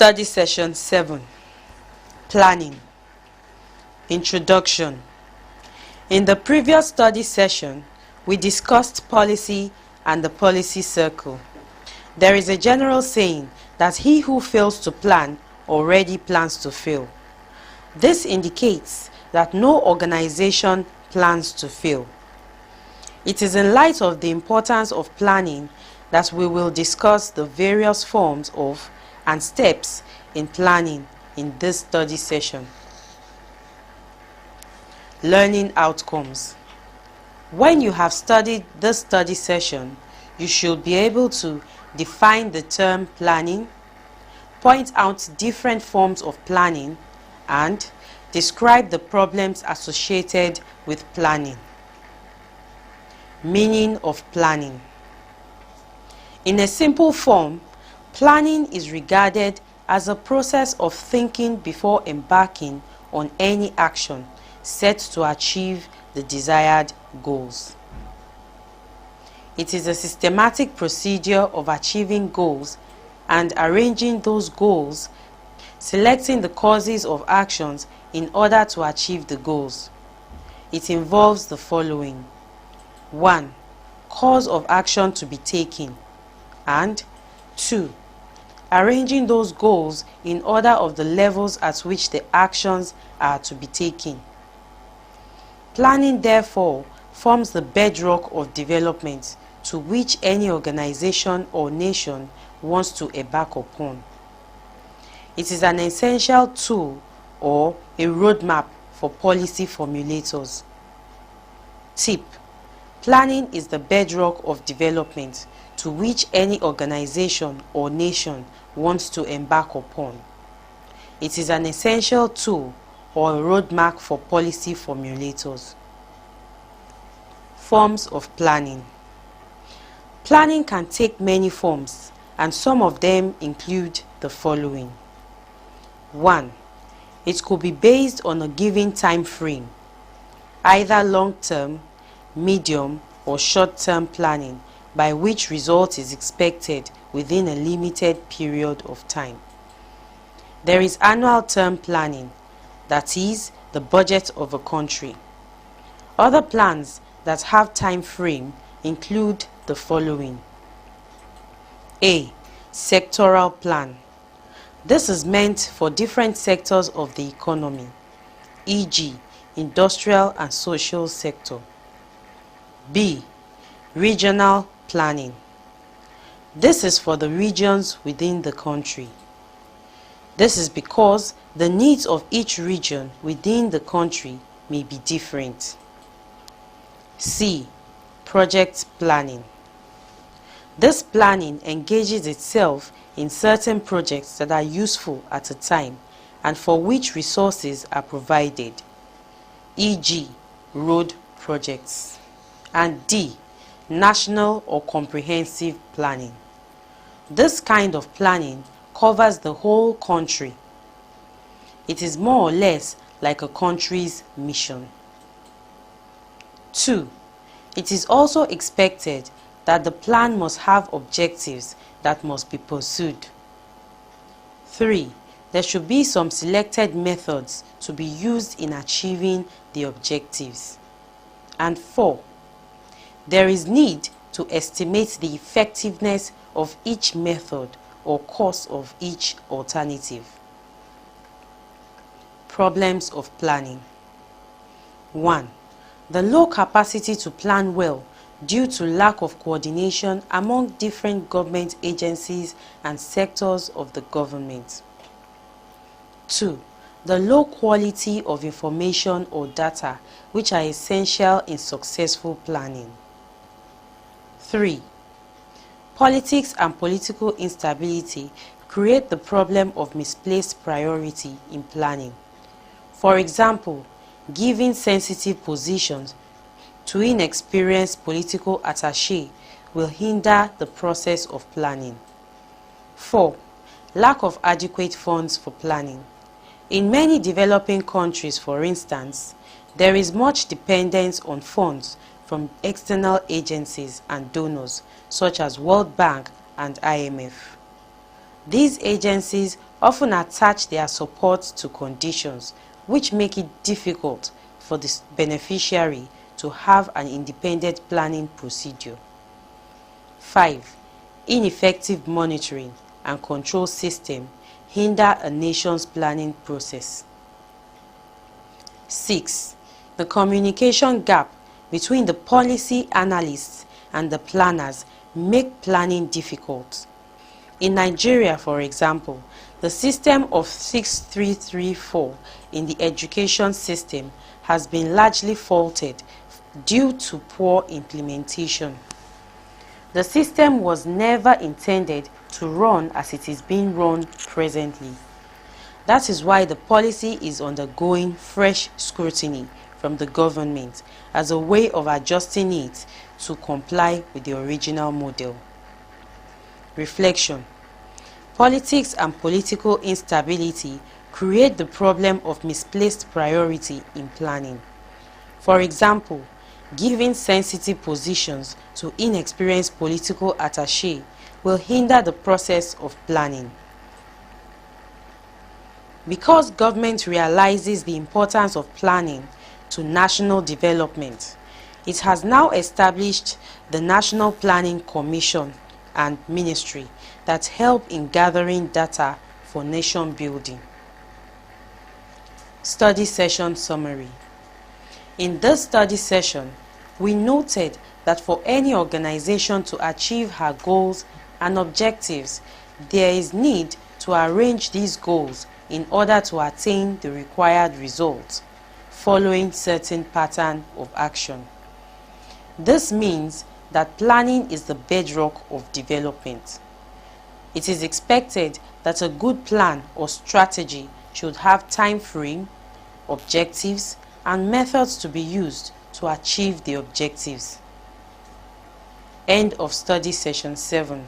Study Session 7. Planning. Introduction. In the previous study session, we discussed policy and the policy circle. There is a general saying that he who fails to plan already plans to fail. This indicates that no organization plans to fail. It is in light of the importance of planning that we will discuss the various forms of and steps in planning in this study session. Learning outcomes. When you have studied this study session, you should be able to define the term planning, point out different forms of planning, and describe the problems associated with planning. Meaning of planning. In a simple form, planning is regarded as a process of thinking before embarking on any action set to achieve the desired goals. It is a systematic procedure of achieving goals and arranging those goals, selecting the causes of actions in order to achieve the goals. It involves the following: 1. Cause of action to be taken, and 2. Arranging those goals in order of the levels at which the actions are to be taken. Planning, therefore, forms the bedrock of development to which any organization or nation wants to embark upon. It is an essential tool or a roadmap for policy formulators. Tip: planning is the bedrock of development to which any organization or nation wants to embark upon. It is an essential tool or a roadmap for policy formulators. Forms of planning. Planning can take many forms, and some of them include the following. 1. It could be based on a given time frame, either long-term, medium, or short-term planning, by which result is expected within a limited period of time. There is annual term planning, that is, the budget of a country. Other plans that have time frame include the following. A. Sectoral plan. This is meant for different sectors of the economy, e.g., industrial and social sector. B. Regional planning. This is for the regions within the country. This is because the needs of each region within the country may be different. C. Project planning. This planning engages itself in certain projects that are useful at a time and for which resources are provided, e.g., road projects. And D. National or comprehensive planning. This kind of planning covers the whole country. It is more or less like a country's mission. 2. It is also expected that the plan must have objectives that must be pursued. 3. There should be some selected methods to be used in achieving the objectives. And 4. There is need to estimate the effectiveness of each method or cost of each alternative. Problems of planning. 1. The low capacity to plan well due to lack of coordination among different government agencies and sectors of the government. 2. The low quality of information or data which are essential in successful planning. 3. Politics and political instability create the problem of misplaced priority in planning. For example, giving sensitive positions to inexperienced political attaché will hinder the process of planning. 4. Lack of adequate funds for planning. In many developing countries, for instance, there is much dependence on funds from external agencies and donors such as World Bank and IMF. These agencies often attach their support to conditions which make it difficult for the beneficiary to have an independent planning procedure. 5. Ineffective monitoring and control system hinder a nation's planning process. 6. The communication gap between the policy analysts and the planners make planning difficult. In Nigeria, for example, the system of 6334 in the education system has been largely faulted due to poor implementation. The system was never intended to run as it is being run presently. That is why the policy is undergoing fresh scrutiny from the government as a way of adjusting it to comply with the original model. Reflection. Politics and political instability create the problem of misplaced priority in planning. For example, giving sensitive positions to inexperienced political attaché will hinder the process of planning. Because government realizes the importance of planning to national development, it has now established the National Planning Commission and Ministry that help in gathering data for nation building. Study session summary. In this study session, we noted that for any organization to achieve her goals and objectives, there is need to arrange these goals in order to attain the required results, following certain pattern of action. This means that planning is the bedrock of development. It is expected that a good plan or strategy should have time frame, objectives, and methods to be used to achieve the objectives. End of study session 7.